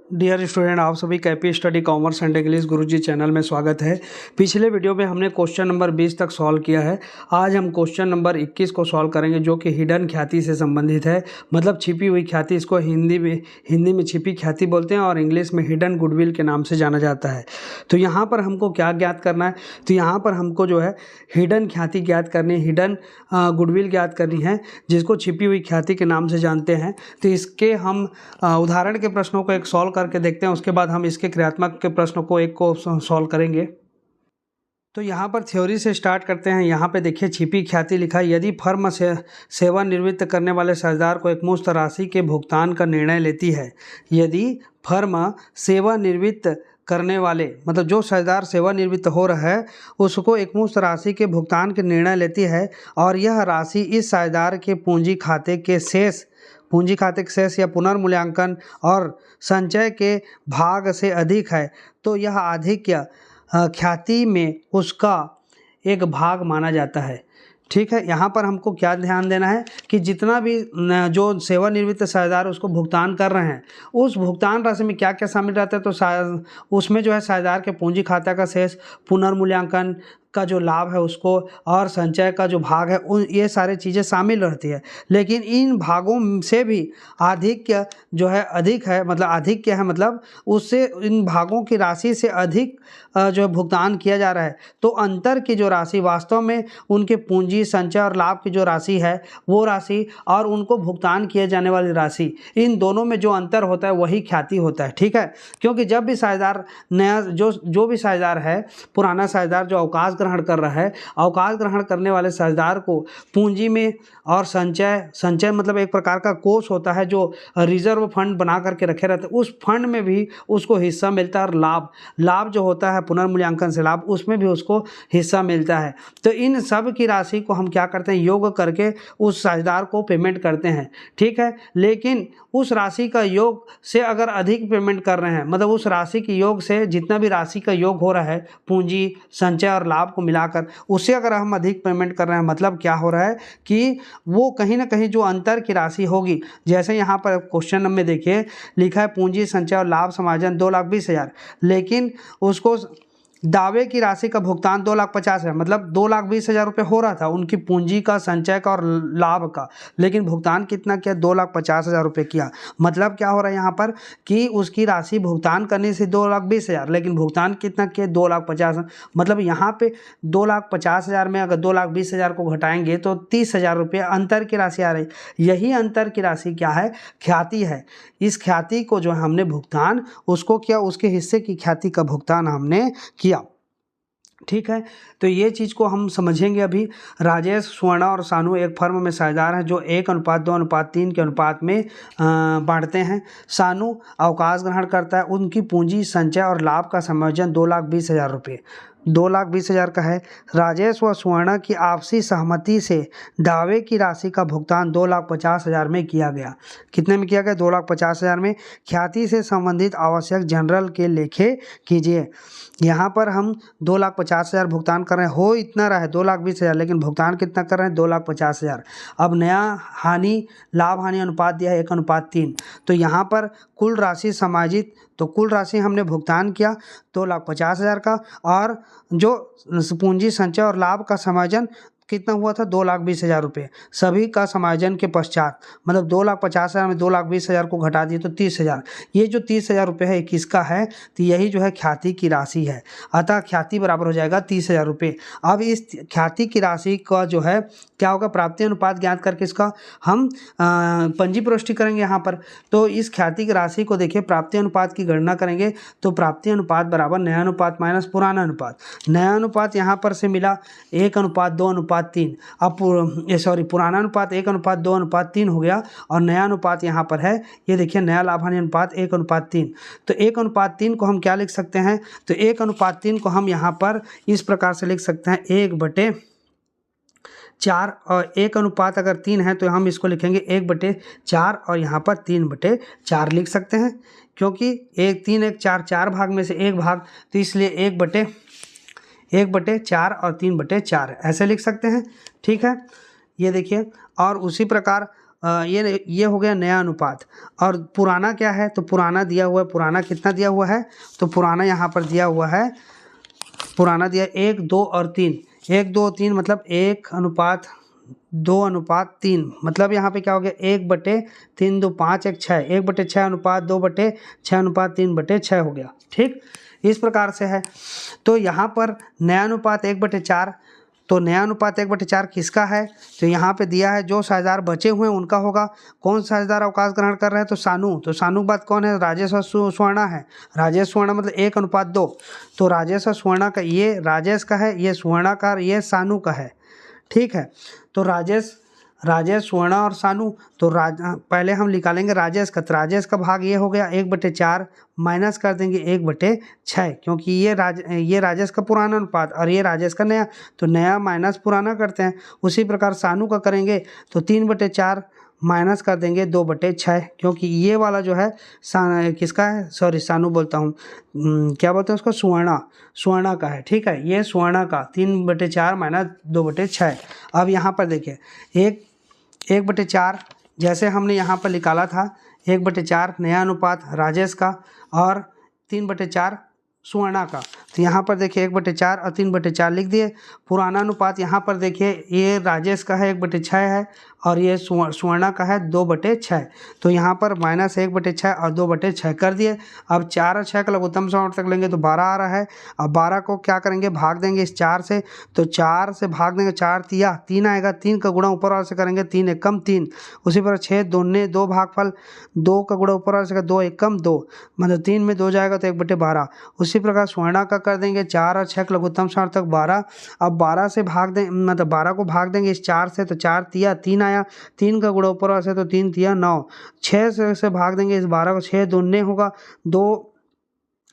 Dear student, आप सभी कैपी study commerce and English Guruji channel में स्वागत है। पिछले वीडियो में हमने क्वेश्चन नंबर 20 तक सॉल्व किया है। आज हम क्वेश्चन नंबर 21 को सॉल्व करेंगे, जो कि हिडन ख्याति से संबंधित है। मतलब छिपी हुई ख्याति, इसको हिंदी में छिपी ख्याति बोलते हैं और इंग्लिश में हिडन गुडविल के नाम से जाना जाता है। तो यहाँ पर हमको क्या ज्ञात करना है? तो यहाँ पर हमको जो है हिडन ख्याति ज्ञात करनी है, हिडन गुडविल ज्ञात करनी है, जिसको छिपी हुई ख्याति के नाम से जानते हैं। तो इसके हम उदाहरण के प्रश्नों को एक सॉल्व करके देखते हैं, उसके बाद हम इसके क्रियात्मक के प्रश्नों को एक को सॉल्व करेंगे। तो यहाँ पर थ्योरी से स्टार्ट करते हैं। यहाँ पे देखिए छिपी ख्याति लिखा है। यदि फर्म से सेवानिवृत्त करने वाले साझेदार को एक मुश्त राशि के भुगतान का निर्णय लेती है, यदि फर्म सेवानिवृत्त करने वाले, मतलब जो साझेदार सेवानिवृत्त हो रहा है उसको एक मुश्त राशि के भुगतान के निर्णय लेती है और यह राशि इस साझेदार के पूंजी खाते के शेष या पुनर्मूल्यांकन और संचय के भाग से अधिक है, तो यह आधिक्य ख्याति में उसका एक भाग माना जाता है। ठीक है, यहाँ पर हमको क्या ध्यान देना है कि जितना भी जो सेवानिवृत्त साझेदार उसको भुगतान कर रहे हैं, उस भुगतान राशि में क्या क्या शामिल रहता है। तो उसमें जो है साझेदार के पूंजी खाता का शेष, पुनर्मूल्यांकन का जो लाभ है उसको, और संचय का जो भाग है, उन ये सारी चीज़ें शामिल रहती है। लेकिन इन भागों से भी आधिक्य जो है अधिक है, मतलब आधिक्य है, मतलब उससे इन भागों की राशि से अधिक जो है भुगतान किया जा रहा है। तो अंतर की जो राशि वास्तव में उनके पूंजी, संचय और लाभ की जो राशि है वो राशि और उनको भुगतान किए जाने वाली राशि, इन दोनों में जो अंतर होता है वही ख्याति होता है। ठीक है, क्योंकि जब भी साझेदार नया जो भी साझेदार है, पुराना साझेदार जो अवकाश ग्रहण कर रहा है, अवकाश ग्रहण करने वाले साझेदार को पूंजी में और संचय मतलब एक प्रकार का कोष होता है जो रिजर्व फंड बना करके रखे रहते हैं, उस फंड में भी उसको हिस्सा मिलता है। और लाभ जो होता है पुनर्मूल्यांकन से लाभ, उसमें भी उसको हिस्सा मिलता है। तो इन सब की राशि को हम क्या करते हैं, योग करके उस साझेदार को पेमेंट करते हैं। ठीक है, लेकिन उस राशि का योग से अगर अधिक पेमेंट कर रहे हैं, मतलब उस राशि के योग से जितना भी राशि का योग हो रहा है पूंजी, संचय और लाभ को मिलाकर, उससे अगर हम अधिक पेमेंट कर रहे हैं, मतलब क्या हो रहा है कि वो कहीं ना कहीं जो अंतर की राशि होगी, जैसे यहाँ पर क्वेश्चन में देखिए लिखा है पूंजी, संचय और लाभ समायोजन 2,20,000, लेकिन उसको दावे की राशि का भुगतान 2,50,000, मतलब 2,20,000 रुपये हो रहा था उनकी पूंजी का, संचय का और लाभ का, लेकिन भुगतान कितना किया, 2,50,000 रुपये किया। मतलब क्या हो रहा है यहाँ पर कि उसकी राशि भुगतान करने से 2,20,000, लेकिन भुगतान कितना किया, 2,50,000। मतलब यहाँ पे 2,50,000 में अगर 2,20,000 को घटाएंगे तो 30,000 रुपये अंतर की राशि आ रही। यही अंतर की राशि क्या है, ख्याति है। इस ख्याति को जो हमने भुगतान उसको किया, उसके हिस्से की ख्याति का भुगतान हमने किया। ठीक है, तो ये चीज़ को हम समझेंगे अभी। राजेश, स्वर्णा और सानू एक फर्म में साझेदार हैं जो 1:2:3 के अनुपात में बांटते हैं। सानू अवकाश ग्रहण करता है, उनकी पूंजी, संचय और लाभ का समायोजन 2,20,000 रुपये, 2,20,000 का है। राजेश व स्वर्ण की आपसी सहमति से दावे की राशि का भुगतान 2,50,000 में किया गया। कितने में किया गया, 2,50,000 में। ख्याति से संबंधित आवश्यक जनरल के लेखे कीजिए। यहाँ पर हम 2,50,000 भुगतान कर रहे हैं, हो इतना रहा है 2,20,000, लेकिन भुगतान कितना कर रहे हैं, 2,50,000। अब नया लाभ हानि अनुपात दिया है 1:3। तो यहाँ पर कुल राशि समायोजित, तो कुल राशि हमने भुगतान किया 2,50,000 का, और जो पूंजी, संचय और लाभ का समायोजन कितना हुआ था, 2,20,000 रुपये। सभी का समायोजन के पश्चात, मतलब 2,50,000 में 2,20,000 को घटा दिए तो 30,000। ये जो 30,000 रुपये है किसका है, तो यही जो है ख्याति की राशि है। अतः ख्याति बराबर हो जाएगा 30,000 रुपये। अब इस ख्याति की राशि का जो है क्या होगा, प्राप्ति अनुपात ज्ञात करके इसका हम पंजी प्रविष्टि करेंगे यहाँ पर। तो इस ख्याति की राशि को देखिए, प्राप्ति अनुपात की गणना करेंगे तो प्राप्ति अनुपात बराबर नया अनुपात माइनस पुराना अनुपात। नया अनुपात यहाँ पर से मिला 1:2:3। अब पुराना अनुपात 1:2:3 हो गया, और नया अनुपात यहाँ पर है, ये देखिए नया लाभ हानि अनुपात 1:3। तो 1:3 को हम क्या लिख सकते हैं, तो 1:3 को हम यहाँ पर इस प्रकार से लिख सकते हैं 1/4, और 1 अगर 3 है तो हम इसको लिखेंगे 1/4, और यहाँ पर 3/4 लिख सकते हैं, क्योंकि 3 1 4 4 भाग में से एक भाग, तो इसलिए 1/4 और 3/4 ऐसे लिख सकते हैं। ठीक है, ये देखिए। और उसी प्रकार ये हो गया नया अनुपात। और पुराना क्या है, तो पुराना दिया हुआ है, पुराना कितना दिया हुआ है, तो पुराना यहाँ पर दिया हुआ है, पुराना दिया 1, 2 और 3। 1, 2, 3 मतलब 1:2:3, मतलब यहाँ पे क्या हो गया 1/3, 2 5, 1 6, 1/6 अनुपात 2/6 अनुपात 3/6 हो गया। ठीक, इस प्रकार से है। तो यहाँ पर नया अनुपात 1/4, तो नया अनुपात 1/4 किसका है, तो यहाँ पे दिया है जो साझेदार बचे हुए हैं उनका होगा। कौन साझेदार अवकाश ग्रहण कर रहे हैं, तो सानू। तो सानू के बाद कौन है, राजेश और सुवर्णा है। राजेश सुवर्णा मतलब 1:2। तो राजेश और सुवर्णा का, ये राजेश का है, ये सुवर्णा का, ये सानू का है। ठीक है, तो राजेश सुवर्णा और सानू। तो पहले हम निकालेंगे राजेश का, तो राजेश का भाग ये हो गया 1/4, माइनस कर देंगे 1/6, क्योंकि ये राजेश का पुराना अनुपात और ये राजेश का नया, तो नया माइनस पुराना करते हैं। उसी प्रकार सानू का करेंगे तो 3/4 माइनस कर देंगे 2/6, क्योंकि ये वाला जो है किसका है, सॉरी सानू बोलता हूँ, क्या बोलते हैं उसको, सुवर्णा का है। ठीक है, ये सुवर्णा का 3/4 माइनस 2/6। अब यहाँ पर देखिए 1/4 जैसे हमने यहाँ पर निकाला था, 1/4 नया अनुपात राजेश का और 3/4 सुवर्णा का। तो यहाँ पर देखिए 1/4 और 3/4 लिख दिए। पुराना अनुपात यहाँ पर देखिए ये राजेश का है 1/6 है और ये सुवर्णा का है 2/6। तो यहाँ पर -1/6 और 2/6 कर दिए। अब 4 और 6 का लघुत्तम समावर्तक लेंगे तो 12 आ रहा है। अब 12 को क्या करेंगे, भाग देंगे इस 4 से, तो 4 से भाग देंगे, 4 तिया 3 आएगा, 3 का गुणा ऊपर वाले से करेंगे, 3 एकम 3। उसी पर 6 दूने 2 भागफल, 2 का गुणा ऊपर वाले से 2 एकम 2, मतलब 3 में 2 जाएगा तो 1/12। उसी प्रकार सुवर्णा का कर देंगे, 4 और 6 का लघुत्तम समावर्तक 12। अब 12 से भाग दें, मतलब 12 को भाग देंगे इस 4 से, तो 4 तिया 3 आया, 3 का गुणा ऊपर वाले से तो 3 तिया 9। 6 से भाग देंगे इस 12 को, 6 दूने होगा 2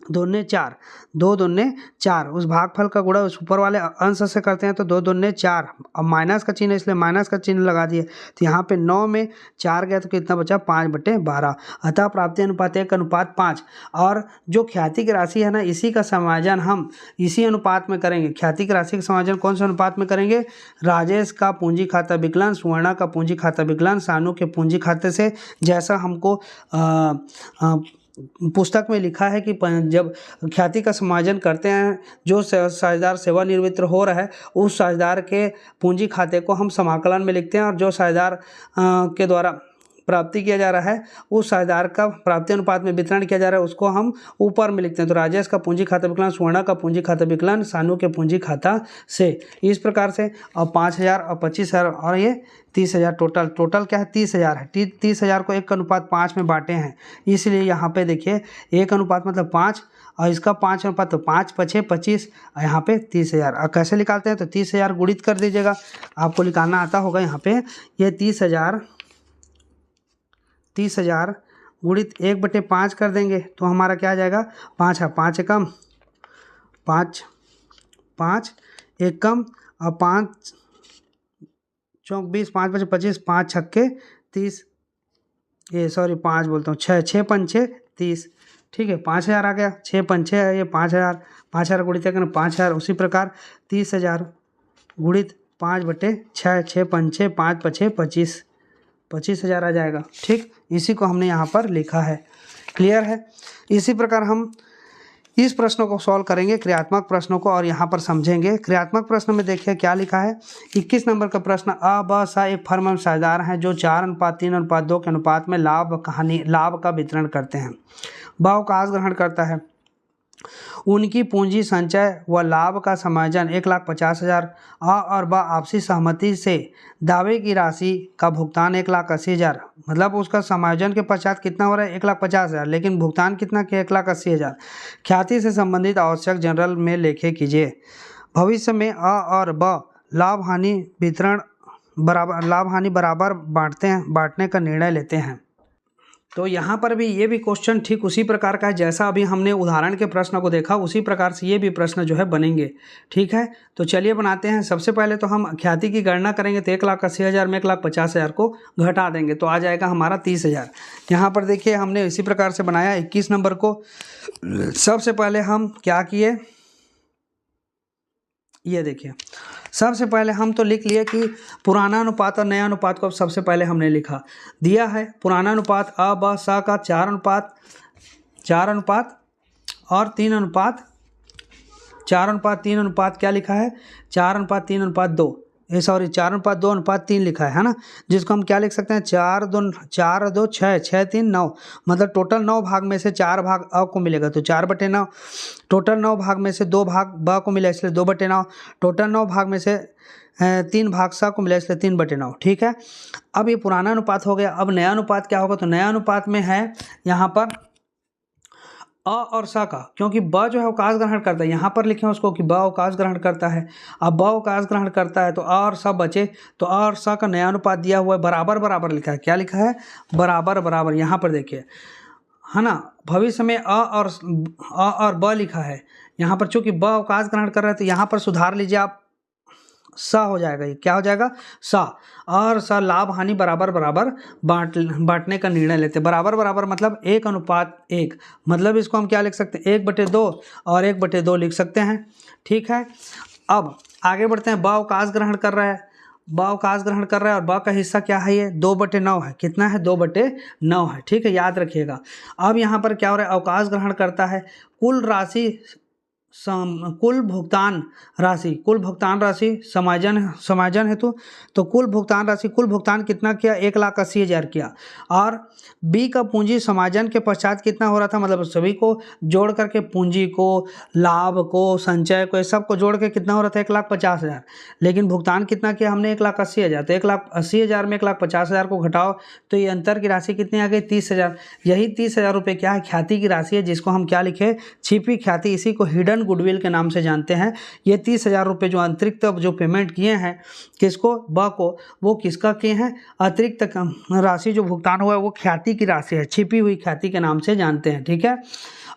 दूने 4, 2 दूने 4। उस भागफल का गुणा उस ऊपर वाले अंश से करते हैं तो 2 दूने 4। अब माइनस का चिन्ह, इसलिए माइनस का चिन्ह लगा दिए। तो यहाँ पे 9 में 4 गया तो कितना बचा, 5/12। अतः प्राप्ति अनुपात 1:5। और जो ख्याति की राशि है ना, इसी का समायोजन हम इसी अनुपात में करेंगे। ख्याति की राशि का समायोजन कौन से अनुपात में करेंगे, राजेश का पूंजी खाता विकलन, सुवर्णा का पूंजी खाता विकलन, सानू के पूंजी खाते से। जैसा हमको पुस्तक में लिखा है कि जब ख्याति का समायोजन करते हैं, जो साझेदार सेवानिवृत्त हो रहा है उस साझेदार के पूंजी खाते को हम समाकलन में लिखते हैं, और जो साझेदार के द्वारा प्राप्ति किया जा रहा है उस साझेदार का प्राप्ति अनुपात में वितरण किया जा रहा है उसको हम ऊपर में लिखते हैं। तो राजेश का पूंजी खाता विकलन, सुवर्णा का पूंजी खाता विकलन, सानू के पूंजी खाता से। इस प्रकार से अब 5,000 और 25,000 और ये 30,000, टोटल क्या है 30,000 है। 30,000 को 1:5 में बांटे हैं, इसलिए यहाँ पे देखिए 1 अनुपात मतलब 5 और इसका 5 अनुपात, तो 5 5 25 और यहाँ पे 30,000। अब कैसे निकालते हैं, तो 30,000 गुणित कर दीजिएगा, आपको निकालना आता होगा। यहाँ पे ये 30,000 गुणित 1/5 कर देंगे तो हमारा क्या आ जाएगा, 5 है, 5 एकम 5, 5 एकम और 5 चौक 20, 5 5 25, 5 छक्के 30, ये सॉरी 5 बोलता हूँ, 6 6 पंचे 30। ठीक है, 5,000 आ गया, 6 पंचे है ये 5,000, 5,000 गुणित करना 5,000। उसी प्रकार 30,000 गुणित 5/6, 6 पंचे 5 पछे 25, 25,000 आ जाएगा। ठीक, इसी को हमने यहाँ पर लिखा है। क्लियर है। इसी प्रकार हम इस प्रश्नों को सॉल्व करेंगे, क्रियात्मक प्रश्नों को, और यहाँ पर समझेंगे। क्रियात्मक प्रश्न में देखिए क्या लिखा है, 21 नंबर का प्रश्न। अ ब स एक फर्म में साझेदार हैं जो 4:3:2 के अनुपात में लाभ का वितरण करते हैं। ब अवकाश ग्रहण करता है, उनकी पूंजी संचय व लाभ का समायोजन 1,50,000। अ और ब आपसी सहमति से दावे की राशि का भुगतान 1,80,000, मतलब उसका समायोजन के पश्चात कितना हो रहा है 1,50,000, लेकिन भुगतान कितना किया 1,80,000। ख्याति से संबंधित आवश्यक जनरल में लेखे कीजिए। भविष्य में अ और ब लाभ हानि बराबर बांटने का निर्णय लेते हैं। तो यहाँ पर भी ये भी क्वेश्चन ठीक उसी प्रकार का है जैसा अभी हमने उदाहरण के प्रश्न को देखा, उसी प्रकार से ये भी प्रश्न जो है बनेंगे। ठीक है, तो चलिए बनाते हैं। सबसे पहले तो हम ख्याति की गणना करेंगे, तो 1,80,000 में 1,50,000 को घटा देंगे तो आ जाएगा हमारा 30,000। यहाँ पर देखिए हमने इसी प्रकार से बनाया 21 नंबर को। सबसे पहले हम क्या किए, ये देखिए, सबसे पहले हम तो लिख लिए कि पुराना अनुपात और नया अनुपात को सबसे पहले हमने लिखा दिया है। पुराना अनुपात अ ब स का 4 अनुपात और 3 अनुपात 4:3 अनुपात क्या लिखा है, 4:3 अनुपात 2, 4:2 अनुपात 3 लिखा है ना, जिसको हम क्या लिख सकते हैं 4 2 6 6 3 9, मतलब टोटल 9 भाग में से 4 भाग अ को मिलेगा तो 4/9, टोटल 9 भाग में से 2 भाग ब को मिला इसलिए 2/9, टोटल 9 भाग में से 3 भाग स को मिला इसलिए 3/9। ठीक है, अब ये पुराना अनुपात हो गया। अब नया अनुपात क्या होगा, तो नया अनुपात में है यहाँ पर अ और स का, क्योंकि ब जो है अवकाश ग्रहण करता है, यहाँ पर लिखे उसको कि ब अवकाश ग्रहण करता है। अब ब अवकाश ग्रहण करता है तो अ और स बचे, तो अ और स का नया अनुपात दिया हुआ है बराबर बराबर लिखा है। क्या लिखा है, बराबर बराबर, यहाँ पर देखिए है ना। भविष्य में अ और ब लिखा है, यहाँ पर चूंकि ब अवकाश ग्रहण कर रहा है तो यहाँ पर सुधार लीजिए आप, स हो जाएगा। ये क्या हो जाएगा, स और स लाभ हानि बराबर बराबर बांटने का निर्णय लेते हैं। बराबर बराबर मतलब 1:1, मतलब इसको हम क्या लिख सकते हैं 1/2 और 1/2 लिख सकते हैं। ठीक है, अब आगे बढ़ते हैं। ब अवकाश ग्रहण कर रहा है, ब अवकाश ग्रहण कर रहा है और ब का हिस्सा क्या है, ये 2/9 है। कितना है, 2/9 है। ठीक है, याद रखिएगा। अब यहाँ पर क्या हो रहा है, अवकाश ग्रहण करता है, कुल भुगतान राशि समायोजन हेतु, तो कुल भुगतान कितना किया, 1,80,000 किया। और बी का पूंजी समायोजन के पश्चात कितना हो रहा था, मतलब सभी को जोड़ करके पूंजी को, लाभ को, संचय को, सब को जोड़ के कितना हो रहा था 1,50,000, लेकिन भुगतान कितना किया हमने 1,80,000। तो 1,80,000 में 1,50,000 को घटाओ तो ये अंतर की राशि कितनी आ गई, 30,000। यही 30,000 रुपये क्या है, ख्याति की राशि है, जिसको हम क्या लिखे, छिपी ख्याति, इसी को हिडन गुडविल के नाम से जानते हैं। ये 30,000 रुपये जो अतिरिक्त जो पेमेंट किए हैं किसको, ब को, वो किसका किए हैं, अतिरिक्त राशि जो भुगतान हुआ है वो ख्याति की राशि है, छिपी हुई ख्याति के नाम से जानते हैं। ठीक है,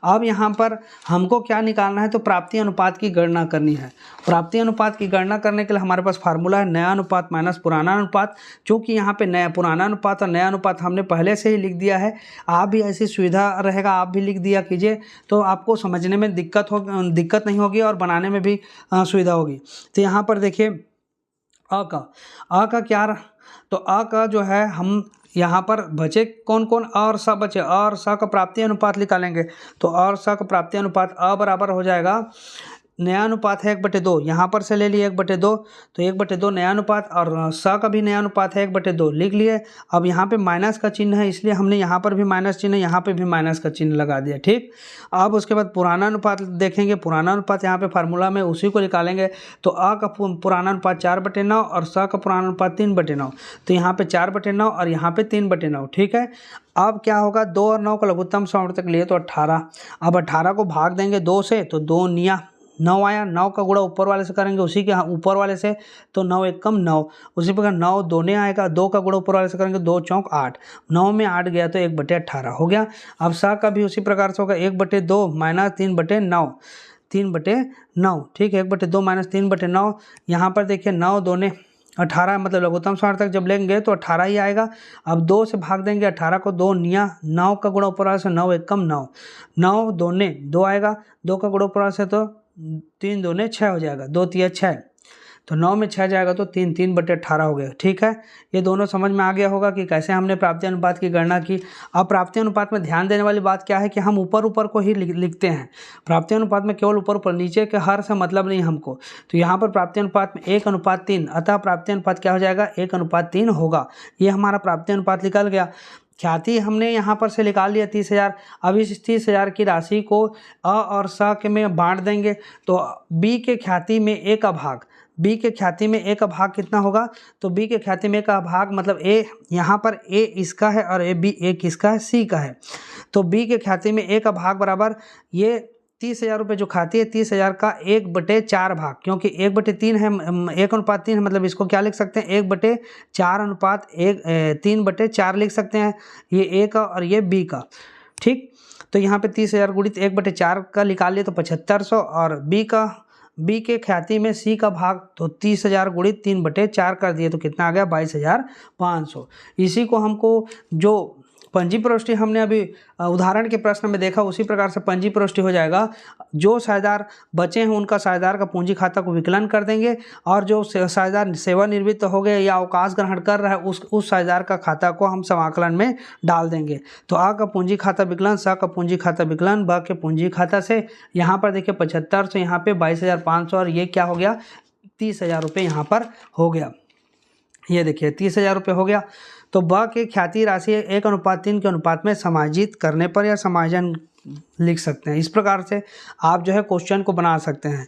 अब यहाँ पर हमको क्या निकालना है, तो प्राप्ति अनुपात की गणना करनी है। प्राप्ति अनुपात की गणना करने के लिए हमारे पास फार्मूला है नया अनुपात माइनस पुराना अनुपात। चूँकि यहाँ पे नया पुराना अनुपात और नया अनुपात हमने पहले से ही लिख दिया है, आप भी ऐसी सुविधा रहेगा आप भी लिख दिया कीजिए, तो आपको समझने में दिक्कत नहीं होगी और बनाने में भी सुविधा होगी। तो यहाँ पर देखिए अ का क्या, तो अ का जो है हम यहाँ पर बचे कौन कौन, अ और स बचे, अ और स का प्राप्ति अनुपात निकालेंगे तो अ और स का प्राप्ति अनुपात अ बराबर हो जाएगा, नया अनुपात है 1/2, यहाँ पर से ले लिए 1/2, तो 1/2 नया अनुपात, और स का भी नया अनुपात है 1/2 लिख लिए। अब यहाँ पे माइनस का चिन्ह है इसलिए हमने यहाँ पर भी माइनस चिन्ह, यहाँ पे भी माइनस का चिन्ह लगा दिया। ठीक, अब उसके बाद पुराना अनुपात देखेंगे, पुराना अनुपात यहाँ पे फार्मूला में उसी को निकालेंगे, तो अ का पुराना अनुपात 4/9 और स का पुराना अनुपात 3/9, तो यहाँ पे 4/9 और यहाँ पे 3/9। ठीक है, अब क्या होगा, 2 और 9 का लघुत्तम समावर्तक लिए तो 18, अब 18 को भाग देंगे 2 से तो 2 निया 9 आया, 9 का गुणा ऊपर वाले से करेंगे उसी के ऊपर वाले से, तो 9 एकम 9, उसी प्रकार 9 दोने आएगा, 2 का गुणा ऊपर वाले से करेंगे 2 चौक 8, 9 में 8 गया तो 1/18 हो गया। अब सा का भी उसी प्रकार से होगा 1/2 माइनस 3/9, 3/9। ठीक है, 1/2 माइनस 3/9, यहाँ पर देखिए 9 दोने 18, मतलब लघुत्तम समावर्तक जब लेंगे तो 18 ही आएगा। अब 2 से भाग देंगे 18 को, 2 निया, 9 का गुणा ऊपर वाले से 9 एकम 9, 9 दोने 2 आएगा, 2 का गुणा ऊपर वाले से तो 3 दूने 6 हो जाएगा, 2 तिया 6, तो 9 में 6 जाएगा तो 3/18 हो गया। ठीक है, ये दोनों समझ में आ गया होगा कि कैसे हमने प्राप्ति अनुपात की गणना की। अब प्राप्ति अनुपात में ध्यान देने वाली बात क्या है कि हम ऊपर ऊपर को ही लिखते हैं। प्राप्ति अनुपात में केवल ऊपर ऊपर, नीचे के हर से मतलब नहीं हमको। तो यहाँ पर प्राप्ति अनुपात में 1:3, अतः प्राप्ति अनुपात क्या हो जाएगा, 1:3 होगा। ये हमारा प्राप्ति अनुपात निकल गया। ख्याति हमने यहाँ पर से निकाल लिया 30,000। अब इस 30,000 की राशि को अ और स के में बांट देंगे, तो बी के ख्याति में ए का भाग, बी के ख्याति में ए का भाग कितना होगा, तो बी के ख्याति में ए का भाग मतलब ए, यहाँ पर ए इसका है और ए किसका है, सी का है, तो बी के ख्याति में ए का भाग बराबर ये 30,000 रुपये जो खाती है 30,000 का 1/4 भाग, क्योंकि 1/3 है, 1:3 है, मतलब इसको क्या लिख सकते हैं 1/4 अनुपात 3/4 लिख सकते हैं, ये ए का और ये बी का। ठीक, तो यहाँ पे 30,000 गुणित 1/4 का निकाल लिए तो 7500, और बी के ख्याति में सी का भाग तो 30,000 गुणित 3/4 कर दिए तो कितना आ गया 22,500। इसी को हमको जो पंजी प्रविष्टि हमने अभी उदाहरण के प्रश्न में देखा, उसी प्रकार से पंजी प्रविष्टि हो जाएगा। जो साझेदार बचे हैं उनका साझेदार का पूंजी खाता को विकलन कर देंगे, और जो साझेदार सेवानिवृत्त हो गए या अवकाश ग्रहण कर रहा है उस साझेदार का खाता को हम समाकलन में डाल देंगे। तो आ का पूंजी खाता विकलन, स का पूंजी खाता विकलन, ब के पूंजी खाता से यहाँ पर देखिए 75 से यहाँ पे 22,500, और ये क्या हो गया 30,000 रुपये यहाँ पर हो गया। ये देखिए 30,000 रुपये हो गया। तो ब के ख्याति राशि 1:3 के अनुपात में समायोजित करने पर या समायोजन लिख सकते हैं। इस प्रकार से आप जो है क्वेश्चन को बना सकते हैं।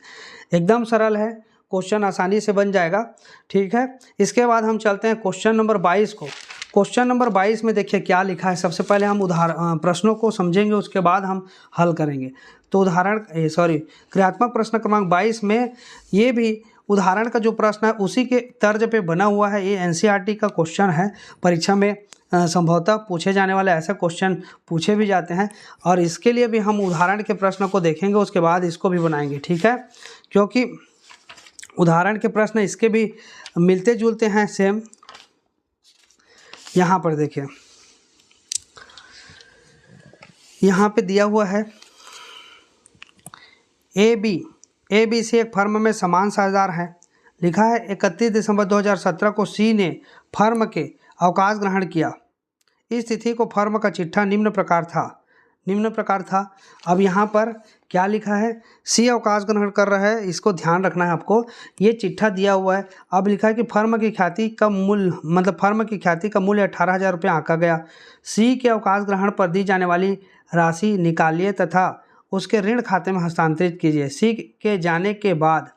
एकदम सरल है, क्वेश्चन आसानी से बन जाएगा। ठीक है, इसके बाद हम चलते हैं क्वेश्चन नंबर 22 को। क्वेश्चन नंबर 22 में देखिए क्या लिखा है। सबसे पहले हम प्रश्नों को समझेंगे, उसके बाद हम हल करेंगे। तो क्रियात्मक प्रश्न क्रमांक 22 में ये भी उदाहरण का जो प्रश्न है उसी के तर्ज पे बना हुआ है। ये एनसीईआरटी का क्वेश्चन है, परीक्षा में संभवतः पूछे जाने वाले ऐसे क्वेश्चन पूछे भी जाते हैं, और इसके लिए भी हम उदाहरण के प्रश्न को देखेंगे, उसके बाद इसको भी बनाएंगे। ठीक है, क्योंकि उदाहरण के प्रश्न इसके भी मिलते जुलते हैं सेम। यहाँ पर देखिए, यहाँ पे दिया हुआ है ए बी सी एक फर्म में समान साझेदार है। लिखा है 31 दिसंबर 2017 को सी ने फर्म के अवकाश ग्रहण किया। इस तिथि को फर्म का चिट्ठा निम्न प्रकार था। अब यहाँ पर क्या लिखा है, सी अवकाश ग्रहण कर रहा है, इसको ध्यान रखना है आपको। ये चिट्ठा दिया हुआ है। अब लिखा है कि फर्म की ख्याति का मूल्य 18,000 रुपये आंका गया। सी के अवकाश ग्रहण पर दी जाने वाली राशि निकालिए तथा उसके ऋण खाते में हस्तांतरित कीजिए। सी के जाने के बाद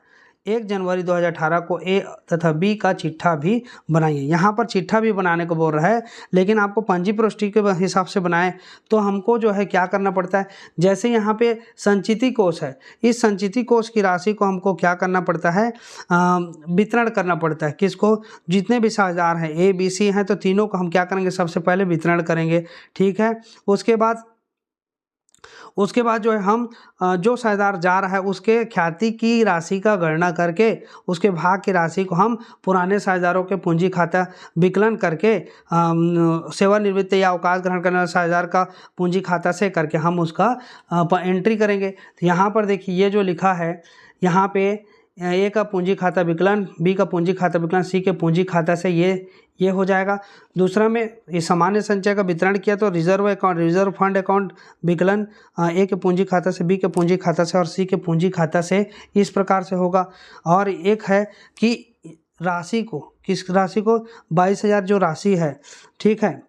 1 जनवरी 2018 को ए तथा बी का चिट्ठा भी बनाइए। यहाँ पर चिट्ठा भी बनाने को बोल रहा है, लेकिन आपको पंजी प्रविष्टि के हिसाब से बनाए तो हमको जो है क्या करना पड़ता है। जैसे यहाँ पे संचिति कोष है, इस संचिति कोष की राशि को हमको क्या करना पड़ता है, वितरण करना पड़ता है। किसको, जितने भी साझेदार हैं ए बी सी हैं, तो तीनों को हम क्या करेंगे, सबसे पहले वितरण करेंगे। ठीक है, उसके बाद जो है हम जो साझेदार जा रहा है उसके ख्याति की राशि का गणना करके उसके भाग की राशि को हम पुराने साझेदारों के पूंजी खाता विकलन करके सेवानिवृत्त या अवकाश ग्रहण करने वाले साझेदार का पूंजी खाता से करके हम उसका एंट्री करेंगे। तो यहाँ पर देखिए ये जो लिखा है, यहाँ पे ए का पूंजी खाता विकलन, बी का पूंजी खाता विकलन, सी के पूंजी खाता से ये हो जाएगा। दूसरा में ये सामान्य संचय का वितरण किया तो रिजर्व फंड अकाउंट विकलन ए के पूंजी खाता से, बी के पूंजी खाता से और सी के पूंजी खाता से इस प्रकार से होगा। और एक है कि राशि को, किस राशि को, 22,000 जो राशि है। ठीक है,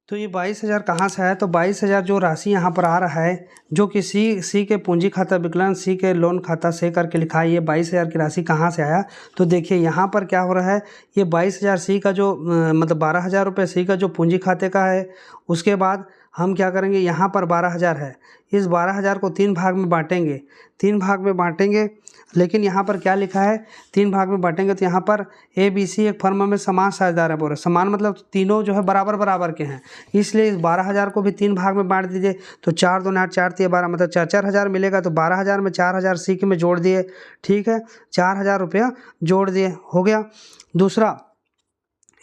तो ये 22,000 कहाँ से आया, तो 22,000 जो राशि यहाँ पर आ रहा है, जो कि सी के पूंजी खाता विकलन, सी के लोन खाता से करके लिखा है। ये 22,000 की राशि कहाँ से आया, तो देखिए यहाँ पर क्या हो रहा है, ये 22,000 सी का जो 12,000 रुपये सी का जो पूंजी खाते का है। उसके बाद हम क्या करेंगे, यहाँ पर 12,000 है, इस 12,000 को 3 भाग में बांटेंगे। लेकिन यहाँ पर क्या लिखा है, 3 भाग में बांटेंगे तो यहाँ पर ए बी सी एक फर्म में समान साझेदार है। पूरे समान मतलब तीनों जो है बराबर के हैं, इसलिए इस 12,000 को भी 3 भाग में बांट दीजिए। तो 4 दूनी 8, 4 तिया 12, मतलब 4,000 मिलेगा। तो 12,000 में 4,000 सी के में जोड़ दिए। ठीक है, 4,000 रुपया जोड़ दिए, हो गया। दूसरा,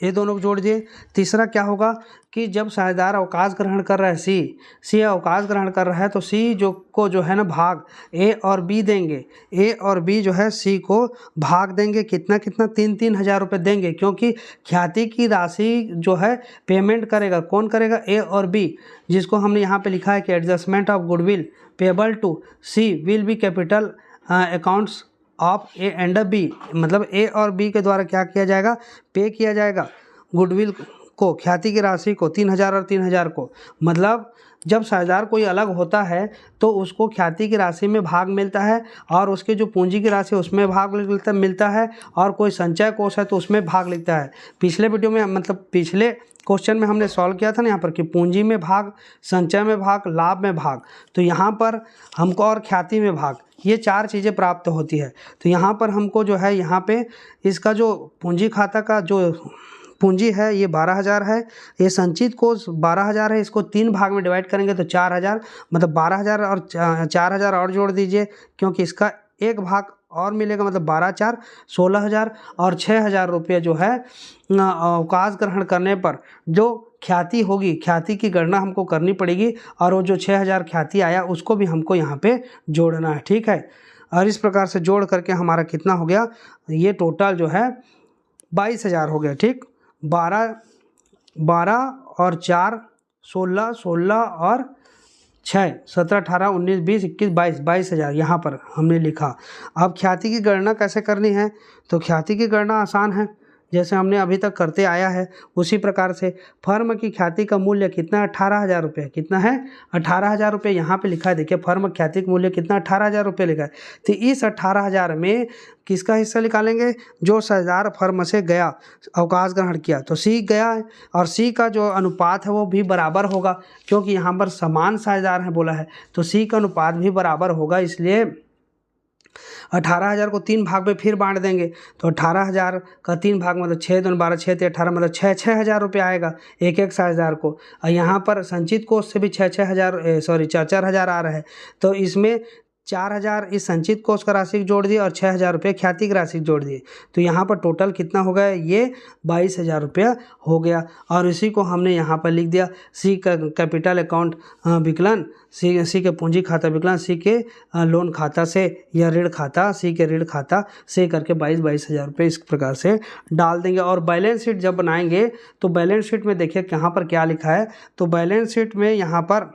ये दोनों को जोड़ दिए। तीसरा क्या होगा कि जब साझेदार अवकाश ग्रहण कर रहा है, सी अवकाश ग्रहण कर रहा है, तो सी जो है ना भाग ए और बी देंगे। ए और बी जो है सी को भाग देंगे, कितना 3,000 रुपये देंगे, क्योंकि ख्याति की राशि जो है पेमेंट करेगा कौन करेगा, ए और बी, जिसको हमने यहाँ पे लिखा है कि adjustment of goodwill payable to C will be capital accounts of A and B, मतलब ए और बी के द्वारा क्या किया जाएगा, पे किया जाएगा गुडविल को, ख्याति की राशि को 3,000 और 3,000 को। मतलब जब साझेदार कोई अलग होता है तो उसको ख्याति की राशि में भाग मिलता है, और उसके जो पूंजी की राशि उसमें भाग मिलता है, और कोई संचय कोष है तो उसमें भाग लिखता है। पिछले वीडियो में, मतलब पिछले क्वेश्चन में हमने सॉल्व किया था ना यहाँ पर कि पूंजी में भाग, संचय में भाग, लाभ में भाग। तो यहाँ पर हमको और ख्याति में भाग, ये 4 चीज़ें प्राप्त होती है। तो यहाँ पर हमको जो है, यहाँ पे इसका जो पूंजी खाता का जो पूंजी है ये 12,000 है, ये संचित कोष 12,000 है, इसको 3 भाग में डिवाइड करेंगे तो 4,000, मतलब 12,000 और 4,000 और जोड़ दीजिए, क्योंकि इसका एक भाग और मिलेगा, मतलब 12 4 16,000 और 6,000 रुपये जो है अवकाश ग्रहण करने पर जो ख्याति होगी, ख्याति की गणना हमको करनी पड़ेगी और वो जो 6,000 ख्याति आया उसको भी हमको यहाँ पे जोड़ना है। ठीक है, और इस प्रकार से जोड़ करके हमारा कितना हो गया, ये टोटल जो है 22,000 हो गया। ठीक, 12 और 4 16, 16 और 6 17 18 19 20 21 22, 22,000 यहाँ पर हमने लिखा। अब ख्याति की गणना कैसे करनी है, तो ख्याति की गणना आसान है, जैसे हमने अभी तक करते आया है उसी प्रकार से। फर्म की ख्याति का मूल्य कितना है, 18,000 रुपये। कितना है, 18,000 रुपये यहाँ पे लिखा है। देखिए फर्म ख्याति का मूल्य कितना, 18,000 रुपये लिखा है। तो इस 18,000 में किसका हिस्सा निकालेंगे, जो साझेदार फर्म से गया, अवकाश ग्रहण किया, तो सी गया है और सी का जो अनुपात है वो भी बराबर होगा, क्योंकि यहाँ पर समान साझेदार हैं बोला है, तो सी का अनुपात भी बराबर होगा। इसलिए 18,000 को 3 भाग में फिर बांट देंगे, तो 18,000 का 3 भाग मतलब 6 दूनी 12 6 3 18, मतलब 6,000 रुपये आएगा एक एक साझेदार को। और यहाँ पर संचित कोष से भी 4,000 आ रहा है, तो इसमें 4,000 इस संचित कोष का राशि जोड़ दिए और 6,000 रुपये ख्याति की राशि जोड़ दिए, तो यहाँ पर टोटल कितना हो गया, ये 22,000 रुपया हो गया। और इसी को हमने यहाँ पर लिख दिया, सी का कैपिटल अकाउंट विकलन, सी के पूंजी खाता विकलन, सी के लोन खाता से या ऋण खाता, सी के ऋण खाता से करके 22,000 रुपये इस प्रकार से डाल देंगे। और बैलेंस शीट जब बनाएंगे तो बैलेंस शीट में देखिए यहाँ पर क्या लिखा है, तो बैलेंस शीट में यहाँ पर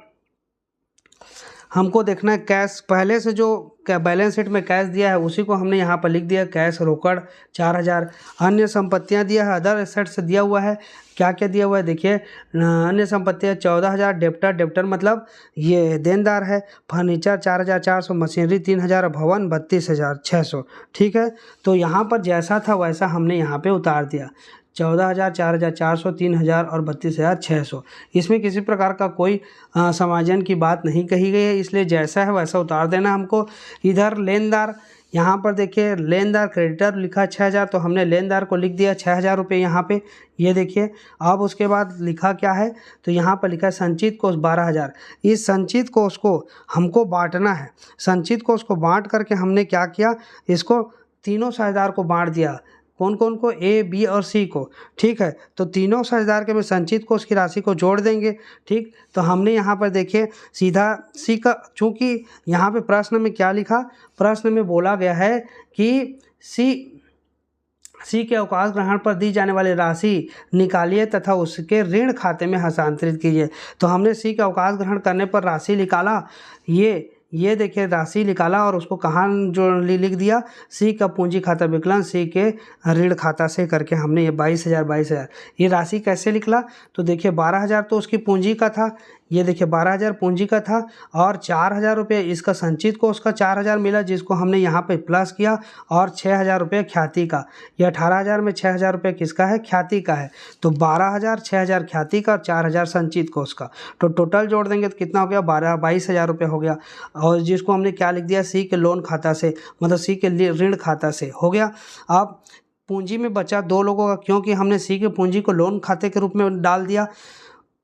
हमको देखना है कैश, पहले से जो बैलेंस शीट में कैश दिया है उसी को हमने यहाँ पर लिख दिया, कैश रोकड़ 4,000। अन्य संपत्तियाँ दिया है, अदर एसेट्स दिया हुआ है, क्या क्या दिया हुआ है देखिए, अन्य संपत्तियाँ 14,000, डेप्टर मतलब ये देनदार है, फर्नीचर 4,400, मशीनरी 3,000, भवन 32,600। ठीक है, तो यहाँ पर जैसा था वैसा हमने यहाँ पे उतार दिया, 14,000, 4,400, 3,000 और 32,600। इसमें किसी प्रकार का कोई समायोजन की बात नहीं कही गई है, इसलिए जैसा है वैसा उतार देना हमको। इधर लेनदार, यहाँ पर देखिए लेनदार क्रेडिटर लिखा 6,000, तो हमने लेनदार को लिख दिया 6,000 रुपये यहाँ पे, ये देखिए। अब उसके बाद लिखा क्या है, तो यहाँ पर लिखा है संचित कोष 12,000। इस संचित कोष को हमको बांटना है, संचित कोष को बांट करके हमने क्या किया, इसको तीनों साझेदार को बांट दिया, कौन कौन को, ए बी और सी को। ठीक है, तो तीनों साझेदार के में संचित कोष की राशि को जोड़ देंगे। ठीक, तो हमने यहाँ पर देखिए सीधा सी का, चूँकि यहाँ पे प्रश्न में क्या लिखा, प्रश्न में बोला गया है कि सी के अवकाश ग्रहण पर दी जाने वाली राशि निकालिए तथा उसके ऋण खाते में हस्तांतरित कीजिए। तो हमने सी के अवकाश ग्रहण करने पर राशि निकाला, ये देखिए राशि निकाला और उसको कहाँ जो लिख दिया, सी का पूंजी खाता विकलन, सी के ऋण खाता से करके हमने ये 22,000 ये राशि कैसे निकला, तो देखिए 12,000 तो उसकी पूंजी का था, ये देखिए 12,000 पूंजी का था और 4,000 रुपये इसका संचित को उसका 4,000 मिला, जिसको हमने यहाँ पे प्लस किया, और 6,000 रुपये ख्याति का। ये 18,000 में 6,000 रुपये किसका है, ख्याति का है, तो 12,000, 6,000 ख्याति का और 4,000 संचित को उसका, तो टोटल जोड़ देंगे तो कितना हो गया, 22,000 रुपये हो गया। और जिसको हमने क्या लिख दिया, सी के लोन खाता से, मतलब सी के ऋण खाता से हो गया। अब पूंजी में बचा 2 लोगों का, क्योंकि हमने सी के पूंजी को लोन खाते के रूप में डाल दिया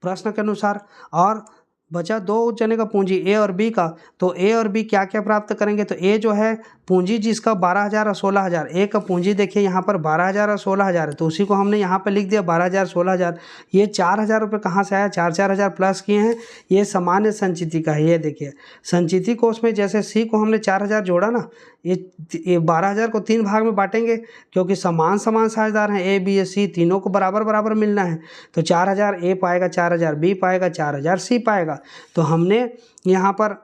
प्रश्न के अनुसार, और बचा 2 जने का पूंजी ए और बी का, तो ए और बी क्या क्या प्राप्त करेंगे, तो ए जो है पूंजी जिसका 12,000 और 16,000, ए का पूंजी देखिए यहाँ पर 12,000 और 16,000 है, तो उसी को हमने यहाँ पर लिख दिया 12,000 16,000। ये 4,000 रुपये कहाँ से आया, 4,000 प्लस किए हैं, ये सामान्य संचिति का है। ये देखिए संचिति कोष में जैसे सी को हमने 4,000 जोड़ा ना, ये 12,000 को 3 भाग में बांटेंगे, क्योंकि समान साझेदार हैं, ए बी सी तीनों को बराबर मिलना है, तो 4,000 ए पाएगा, 4,000 बी पाएगा, 4,000 सी पाएगा। तो हमने यहाँ पर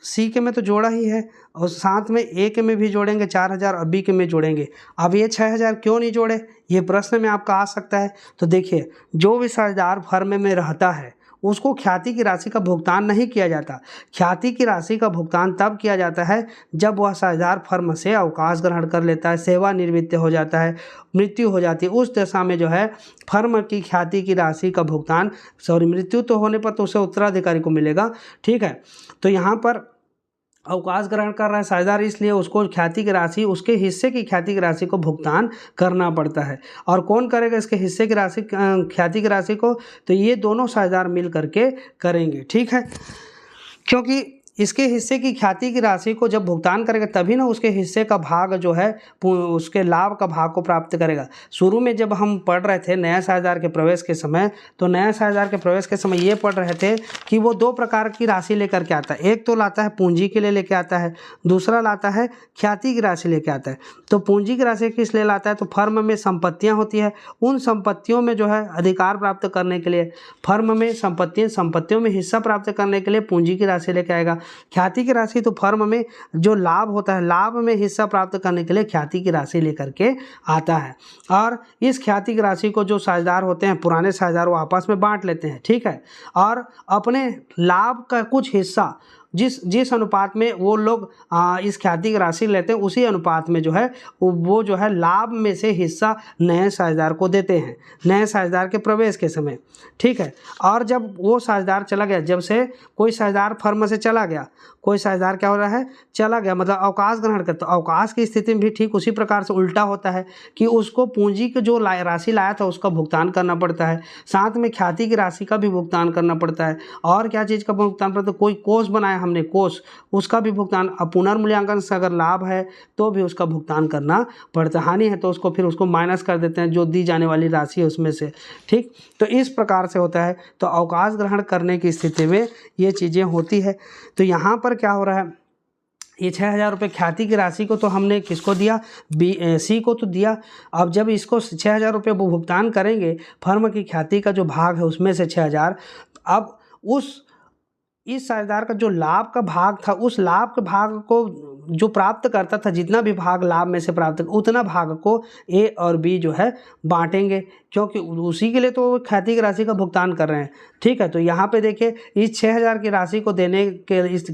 सी के में तो जोड़ा ही है और साथ में ए के में भी जोड़ेंगे 4,000 और बी के में जोड़ेंगे। अब ये 6,000 क्यों नहीं जोड़े, ये प्रश्न में आपका आ सकता है। तो देखिए जो भी साझेदार फर्म में रहता है उसको ख्याति की राशि का भुगतान नहीं किया जाता। ख्याति की राशि का भुगतान तब किया जाता है जब वह साझेदार फर्म से अवकाश ग्रहण कर लेता है, सेवानिवृत्त हो जाता है, मृत्यु हो जाती है, उस दशा में जो है फर्म की ख्याति की राशि का भुगतान, मृत्यु तो होने पर तो उसे उत्तराधिकारी को मिलेगा। ठीक है, तो यहाँ पर अवकाश ग्रहण कर रहा है साझेदार, इसलिए उसको ख्याति की राशि, उसके हिस्से की ख्याति की राशि को भुगतान करना पड़ता है। और कौन करेगा इसके हिस्से की राशि, ख्याति की राशि को, तो ये दोनों साझेदार मिल करके करेंगे। ठीक है, क्योंकि इसके हिस्से की ख्याति की राशि को जब भुगतान करेगा तभी ना उसके हिस्से का भाग जो है उसके लाभ का भाग को प्राप्त करेगा। शुरू में जब हम पढ़ रहे थे नया साझेदार के प्रवेश के समय, तो नया साझेदार के प्रवेश के समय ये पढ़ रहे थे कि वो दो प्रकार की राशि लेकर के आता है। एक तो लाता है पूंजी के लिए लेके आता है, दूसरा लाता है ख्याति की राशि लेके आता है। तो पूंजी की राशि किस लिए लाता है? तो फर्म में संपत्तियाँ होती है, उन संपत्तियों में जो है अधिकार प्राप्त करने के लिए, फर्म में संपत्तियों में हिस्सा प्राप्त करने के लिए पूंजी की राशि लेके आएगा। ख्याति की राशि तो फर्म में जो लाभ होता है, लाभ में हिस्सा प्राप्त करने के लिए ख्याति की राशि लेकर के आता है। और इस ख्याति की राशि को जो साझेदार होते हैं, पुराने साझेदार, वो आपस में बांट लेते हैं, ठीक है। और अपने लाभ का कुछ हिस्सा जिस अनुपात में वो लोग इस ख्याति की राशि लेते हैं, उसी अनुपात में जो है वो जो है लाभ में से हिस्सा नए साझेदार को देते हैं, नए साझेदार के प्रवेश के समय, ठीक है। और जब वो साझेदार चला गया, जब से कोई साझेदार फर्म से चला गया, कोई साझेदार क्या हो रहा है, चला गया, मतलब अवकाश ग्रहण करता। तो अवकाश की स्थिति में भी ठीक उसी प्रकार से उल्टा होता है कि उसको पूंजी की जो राशि लाया था उसका भुगतान करना पड़ता है, साथ में ख्याति की राशि का भी भुगतान करना पड़ता है। और क्या चीज़ का भुगतान पड़ता है? कोई कोष बनाया हमने, कोष, उसका भी भुगतान। पुनर्मूल्यांकन से अगर लाभ है तो भी उसका भुगतान करना पड़ता है, हानि है तो उसको माइनस कर देते हैं जो दी जाने वाली राशि है उसमें से, ठीक। तो इस प्रकार से होता है। तो अवकाश ग्रहण करने की स्थिति में ये चीज़ें होती है। तो यहाँ पर क्या हो रहा है, ये 6,000 रुपये ख्याति की राशि को तो हमने किसको दिया, सी को तो दिया। अब जब इसको 6,000 रुपये वो भुगतान करेंगे, फर्म की ख्याति का जो भाग है उसमें से 6,000, अब इस साझेदार का जो लाभ का भाग था, उस लाभ के भाग को जो प्राप्त करता था, जितना भी भाग लाभ में से प्राप्त, उतना भाग को ए और बी जो है बांटेंगे, क्योंकि उसी के लिए तो ख्याति की राशि का भुगतान कर रहे हैं, ठीक है। तो यहाँ पे देखिए इस 6,000 की राशि को देने के इस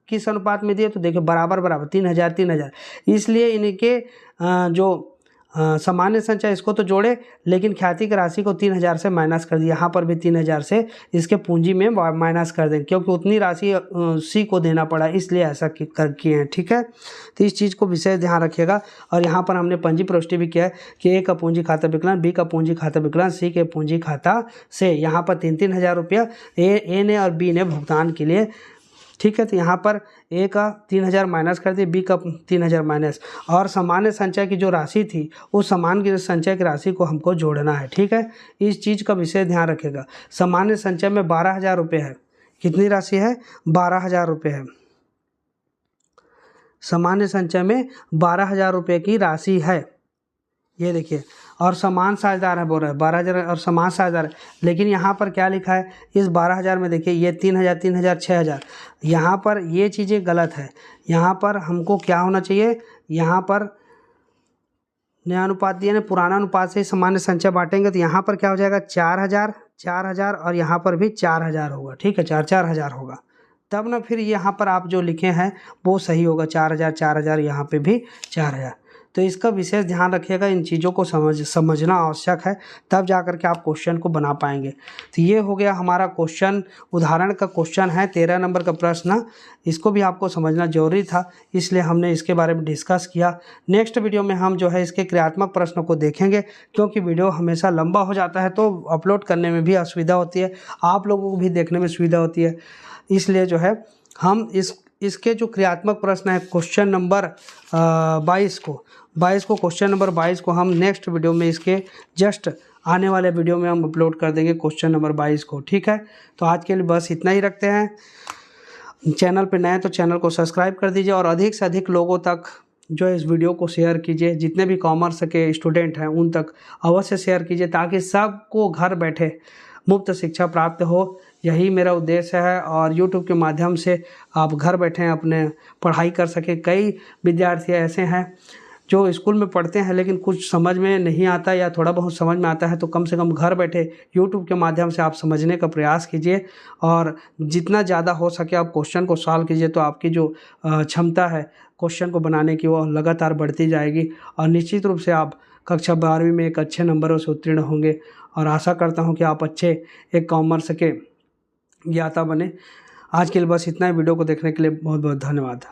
किस अनुपात में दिए, तो देखिए बराबर 3,000, इसलिए इनके जो सामान्य संचय इसको तो जोड़े, लेकिन ख्याति की राशि को 3,000 से माइनस कर दिया। यहाँ पर भी 3,000 से इसके पूंजी में माइनस कर दें, क्योंकि उतनी राशि सी को देना पड़ा, इसलिए ऐसा किए हैं, ठीक है। तो इस चीज़ को विशेष ध्यान रखिएगा। और यहाँ पर हमने पंजी प्रविष्टि भी किया है कि ए का पूंजी खाता विकलन, बी का पूंजी खाता विकलन, सी के पूंजी खाता से यहाँ पर 3,000 रुपया ए ने और बी ने भुगतान के लिए, ठीक है। तो यहाँ पर ए का 3,000 माइनस कर दिए, बी का 3,000 माइनस, और सामान्य संचय की जो राशि थी उस सामान्य संचय की राशि को हमको जोड़ना है, ठीक है। इस चीज़ का विशेष ध्यान रखेगा। सामान्य संचय में 12,000 रुपये है, कितनी राशि है, 12,000 रुपये है। सामान्य संचय में 12,000 रुपये की राशि है, ये देखिए। और समान साझेदार है, बोल रहा है 12,000 और समान साझेदार है, लेकिन यहाँ पर क्या लिखा है, इस 12,000 में देखिए ये 3,000, 6,000, यहाँ पर ये चीज़ें गलत है। यहाँ पर हमको क्या होना चाहिए, यहाँ पर नया अनुपात दिया ना, पुराना अनुपात से सामान्य संचय बांटेंगे तो यहाँ पर क्या हो जाएगा, 4,000 और यहाँ पर भी 4,000 होगा, ठीक है, 4,000 होगा, तब ना फिर यहाँ पर आप जो लिखे हैं वो सही होगा, 4,000, यहाँ पे भी 4,000। तो इसका विशेष ध्यान रखिएगा, इन चीज़ों को समझना आवश्यक है, तब जा कर के आप क्वेश्चन को बना पाएंगे। तो ये हो गया हमारा क्वेश्चन, उदाहरण का क्वेश्चन है, 13 नंबर का प्रश्न। इसको भी आपको समझना जरूरी था, इसलिए हमने इसके बारे में डिस्कस किया। नेक्स्ट वीडियो में हम जो है इसके क्रियात्मक प्रश्न को देखेंगे, क्योंकि वीडियो हमेशा लंबा हो जाता है तो अपलोड करने में भी असुविधा होती है, आप लोगों को भी देखने में सुविधा होती है, इसलिए जो है हम इसके जो क्रियात्मक प्रश्न है क्वेश्चन नंबर 22 को क्वेश्चन नंबर 22 को हम नेक्स्ट वीडियो में, इसके जस्ट आने वाले वीडियो में हम अपलोड कर देंगे क्वेश्चन नंबर 22 को, ठीक है। तो आज के लिए बस इतना ही रखते हैं। चैनल पे नए तो चैनल को सब्सक्राइब कर दीजिए और अधिक से अधिक लोगों तक जो है इस वीडियो को शेयर कीजिए, जितने भी कॉमर्स के स्टूडेंट हैं उन तक अवश्य शेयर कीजिए, ताकि सबको घर बैठे मुफ्त शिक्षा प्राप्त हो, यही मेरा उद्देश्य है। और YouTube के माध्यम से आप घर बैठे अपने पढ़ाई कर सकें। कई विद्यार्थी ऐसे हैं जो स्कूल में पढ़ते हैं लेकिन कुछ समझ में नहीं आता या थोड़ा बहुत समझ में आता है, तो कम से कम घर बैठे YouTube के माध्यम से आप समझने का प्रयास कीजिए और जितना ज़्यादा हो सके आप क्वेश्चन को सॉल्व कीजिए, तो आपकी जो क्षमता है क्वेश्चन को बनाने की वो लगातार बढ़ती जाएगी और निश्चित रूप से आप कक्षा 12वीं में एक अच्छे नंबरों से उत्तीर्ण होंगे। और आशा करता हूँ कि आप अच्छे एक कॉमर्स के ज्ञाता बने। आज के लिए बस इतना ही। वीडियो को देखने के लिए बहुत बहुत धन्यवाद।